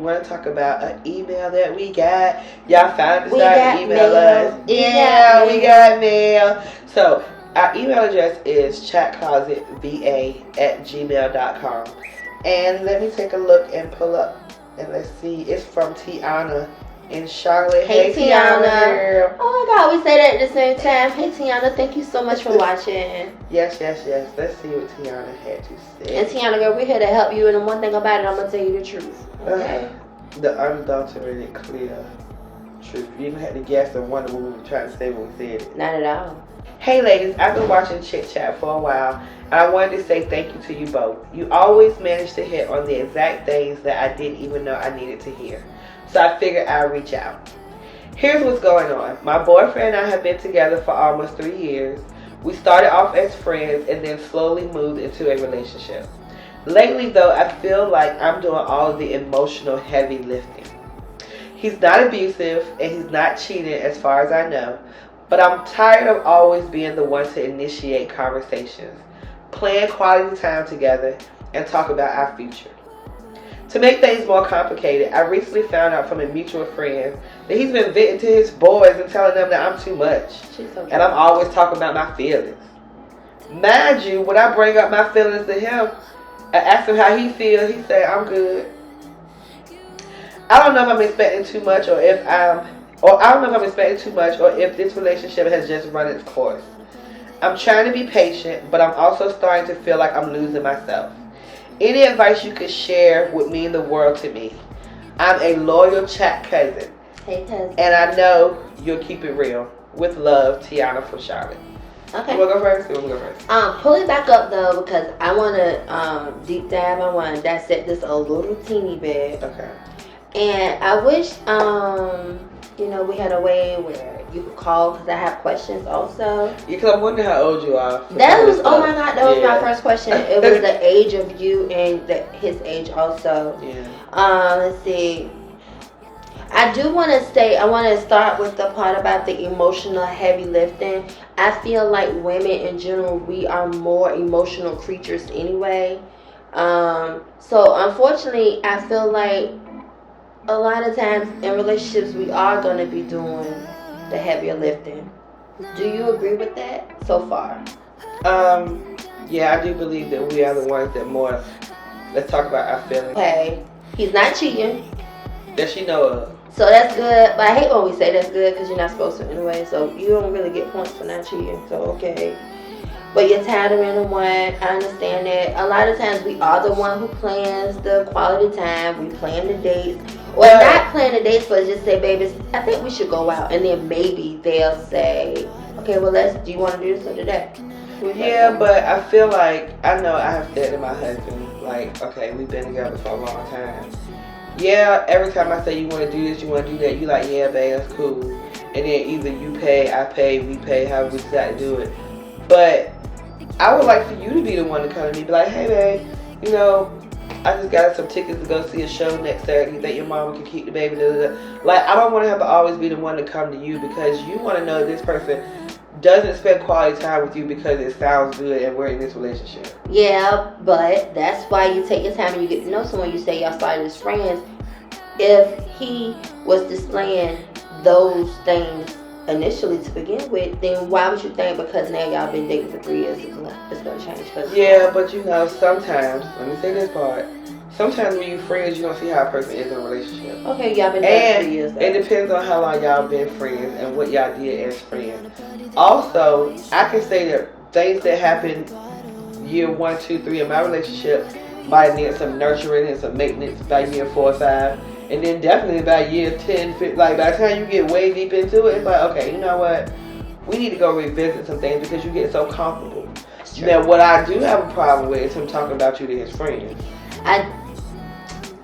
want to talk about an email that we got. Y'all found decided to email us. Yeah, we got mail. So our email address is chatclosetva@gmail.com. And let me take a look and pull up and let's see. It's from Tiana in Charlotte. Hey Tiana. Girl. Oh my God, we say that at the same time. Hey Tiana, thank you so much for watching. Yes. Let's see what Tiana had to say. And Tiana, girl, we're here to help you. And the one thing about it, I'm gonna tell you the truth. Okay. The unadulterated, clear truth. You even had to guess and wonder what we were trying to say when we said it. Not at all. Hey ladies, I've been watching Chit Chat for a while, and I wanted to say thank you to you both. You always manage to hit on the exact things that I didn't even know I needed to hear. So I figured I'd reach out. Here's what's going on. My boyfriend and I have been together for almost 3 years. We started off as friends and then slowly moved into a relationship. Lately though, I feel like I'm doing all of the emotional heavy lifting. He's not abusive and he's not cheating as far as I know, but I'm tired of always being the one to initiate conversations, plan quality time together, and talk about our future. To make things more complicated, I recently found out from a mutual friend that he's been venting to his boys and telling them that I'm too much. And I'm always talking about my feelings. Mind you, when I bring up my feelings to him and ask him how he feels, he say I'm good. I don't know if I'm expecting too much or if this relationship has just run its course. I'm trying to be patient, but I'm also starting to feel like I'm losing myself. Any advice you could share would mean the world to me. I'm a loyal chat cousin. Hey, cousin. And I know you'll keep it real. With love, Tiana from Charlotte. Okay. You want to go first? Pull it back up though, because I want to deep dive. I want to dissect this a little teeny bit. Okay. And I wish, we had a way where you could call because I have questions also. Yeah, because I'm wondering how old you are. That was, oh my God, that was my first question. It was the age of you and his age also. Yeah. Let's see. I want to start with the part about the emotional heavy lifting. I feel like women in general, we are more emotional creatures anyway. So unfortunately, I feel like a lot of times in relationships, we are going to be doing the heavier lifting. Do you agree with that so far? Yeah, I do believe that we are the ones that more, let's talk about our feelings. Okay, he's not cheating. That she know of. So that's good, but I hate when we say that's good because you're not supposed to anyway, so you don't really get points for not cheating, so okay. But you're tired of being the one, I understand that. A lot of times we are the one who plans the quality time, we plan the dates. Or not plan the dates, but just say, baby, I think we should go out. And then maybe they'll say, okay, well, do you want to do this or do that? Yeah, but I feel like, I know I have said to my husband, like, okay, we've been together for a long time. Yeah, every time I say you want to do this, you want to do that, you like, yeah, babe, that's cool. And then either you pay, I pay, we pay, however we decide to do it. But I would like for you to be the one to come to me and be like, hey, babe, I just got some tickets to go see a show next Saturday. You think your mama can keep the baby? Like, I don't want to have to always be the one to come to you because you want to know this person doesn't spend quality time with you because it sounds good and we're in this relationship. Yeah, but that's why you take your time and you get to know someone. You say y'all started as friends. If he was displaying those things initially to begin with, then why would you think because now y'all been dating for 3 years it's going to change? Yeah, but sometimes, let me say this part, sometimes when you friends, you don't see how a person is in a relationship. Okay, y'all been dating for 3 years. It depends on how long y'all been friends and what y'all did as friends. Also, I can say that things that happened year 1, 2, 3 in my relationship might need some nurturing and some maintenance by year 4 or 5. And then definitely by year 10, like by the time you get way deep into it, it's like, okay, you know what? We need to go revisit some things because you get so comfortable. Now, what I do have a problem with is him talking about you to his friends.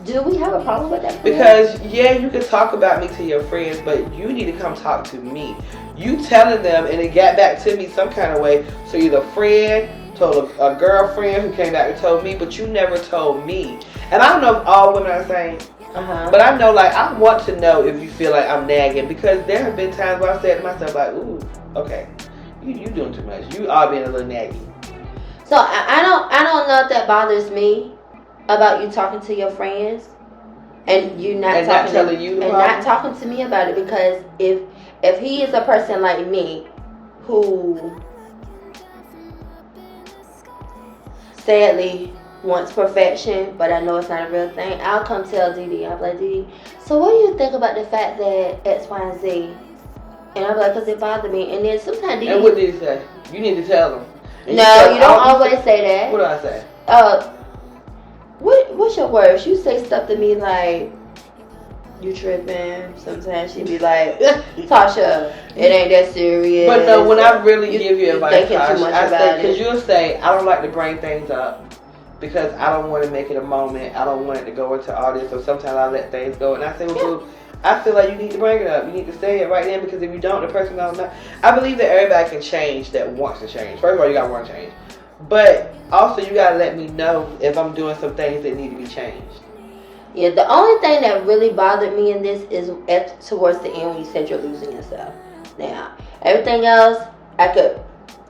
Do we have a problem with that? Because, yeah, you can talk about me to your friends, but you need to come talk to me. You telling them, and it got back to me some kind of way. So either a friend told a girlfriend who came back and told me, but you never told me. And I don't know if all women are the same. But I know, like, I want to know if you feel like I'm nagging because there have been times where I said to myself, like, ooh, okay, you doing too much. You are being a little naggy. So I don't know if that bothers me about you talking to your friends and you not and talking not telling you the and problem? not talking to me about it, because if he is a person like me who sadly wants perfection, but I know it's not a real thing, I'll come tell Didi. I'll be like, Didi, so what do you think about the fact that X, Y, and Z? And I'm like, because it bothered me. And then sometimes Didi... And what did he say? You need to tell him. And no, you don't always say that. What do I say? What's your words? You say stuff to me like, you tripping. Sometimes she be like, Tasha, it ain't that serious. But no, when I really give you advice, thinking too much I say, about because it. you'll say, I don't like to bring things up because I don't want to make it a moment. I don't want it to go into all this. So sometimes I let things go. And I say, well, I feel like you need to bring it up. You need to say it right then, because if you don't, the person don't know. I believe that everybody can change that wants to change. First of all, you got to want to change. But also, you got to let me know if I'm doing some things that need to be changed. Yeah, the only thing that really bothered me in this is towards the end when you said you're losing yourself. Now, everything else, I could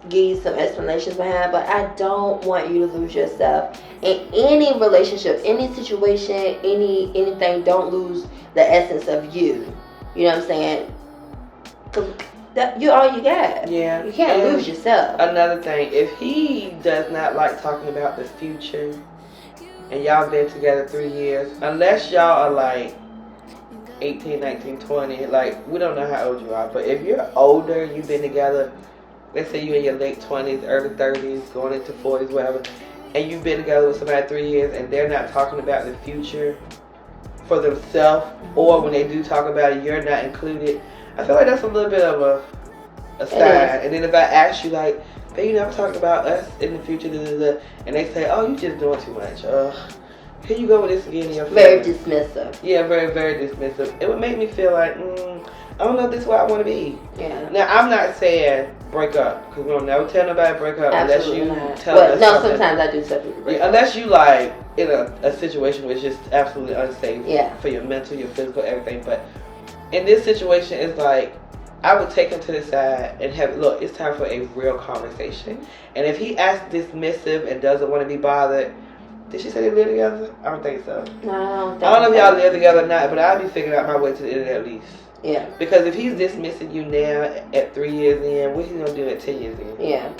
give you some explanations behind, but I don't want you to lose yourself in any relationship, any situation, anything. Don't lose the essence of you. You know what I'm saying? 'Cause you're all you got. Yeah. You can't lose yourself. Another thing, if he does not like talking about the future, and y'all been together 3 years, unless y'all are like 18, 19, 20, like, we don't know how old you are, but if you're older, you've been together, let's say you're in your late 20s, early 30s, going into 40s, whatever, and you've been together with somebody 3 years and they're not talking about the future for themselves, or when they do talk about it, you're not included, I feel like that's a little bit of a sign. And then if I ask you, like, you never talked about us in the future, and they say, oh, you just doing too much. Here you go with this again in your Very dismissive. Yeah, very, very dismissive. It would make me feel like, I don't know if this is where I want to be. Yeah. Now, I'm not saying break up, because we'll never tell nobody to break up. Absolutely unless you not. tell us no, something. sometimes I do tell people to break up. Unless you, like, in a situation which is just absolutely unsafe for your mental, your physical, everything. But in this situation, it's like, I would take him to the side and have, look, it's time for a real conversation. And if he acts dismissive and doesn't want to be bothered, did she say they live together? I don't think so. No, I don't know if y'all live together or not, but I'll be figuring out my way to the end at least. Yeah. Because if he's dismissing you now at 3 years in, what he's going to do at 10 years in? Yeah.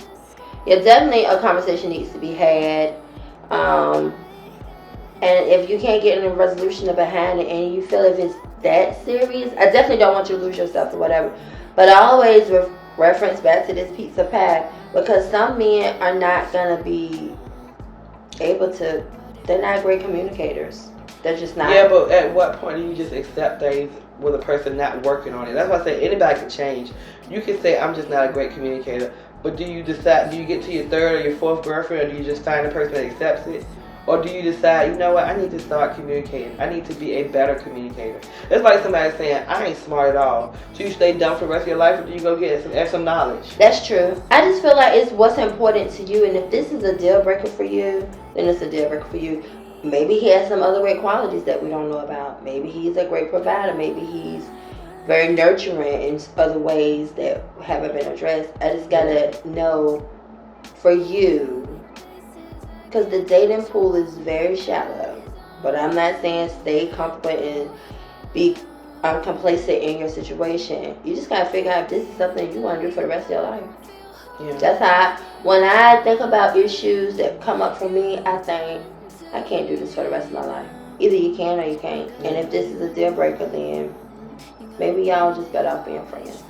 Yeah, definitely a conversation needs to be had. And if you can't get a resolution behind it and you feel if it's that serious, I definitely don't want you to lose yourself or whatever. But I always reference back to this pizza pie, because some men are not going to be able to, they're not great communicators. They're just not. Yeah, but at what point do you just accept things with a person not working on it? That's why I say anybody can change. You can say, I'm just not a great communicator. But do you decide, do you get to your third or your fourth girlfriend, or do you just find a person that accepts it? Or do you decide, you know what, I need to start communicating. I need to be a better communicator. It's like somebody saying, I ain't smart at all. So you stay dumb for the rest of your life, or do you go get some knowledge? That's true. I just feel like it's what's important to you. And if this is a deal breaker for you, then it's a deal breaker for you. Maybe he has some other great qualities that we don't know about. Maybe he's a great provider. Maybe he's very nurturing in other ways that haven't been addressed. I just gotta know for you, because the dating pool is very shallow. But I'm not saying stay comfortable and be complacent in your situation. You just gotta figure out if this is something you want to do for the rest of your life. Yeah. That's how when I think about issues that come up for me, I think I can't do this for the rest of my life. Either you can or you can't. And if this is a deal breaker, then maybe y'all just better off being friends.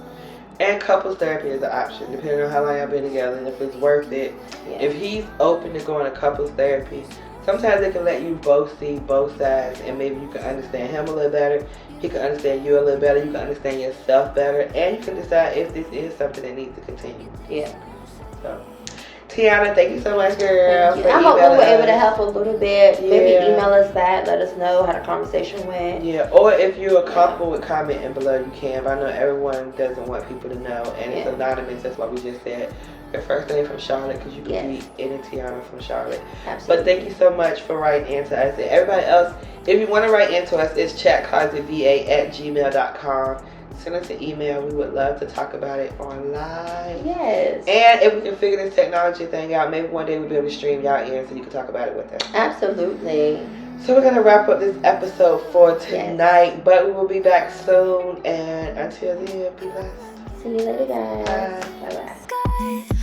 And couples therapy is an option, depending on how long y'all been together and if it's worth it. Yeah. If he's open to going to couples therapy, sometimes it can let you both see both sides, and maybe you can understand him a little better. He can understand you a little better. You can understand yourself better, and you can decide if this is something that needs to continue. Yeah. So, Tiana, thank you so much, girl. I hope we were able to help a little bit. Yeah. Maybe email us back, let us know how the conversation went. Yeah, or if you're comfortable with commenting below, you can. But I know everyone doesn't want people to know, and it's anonymous. That's why we just said your first name from Charlotte, because you can be any Tiana from Charlotte. Absolutely. But thank you so much for writing into us. And everybody else, if you want to write into us, it's chatclosetva@gmail.com. Send us an email. We would love to talk about it online. Yes. And if we can figure this technology thing out, maybe one day we'll be able to stream y'all in so you can talk about it with us. Absolutely. So we're gonna wrap up this episode for tonight, yes. But we will be back soon. And until then, be blessed. See you later, guys. Bye. Bye.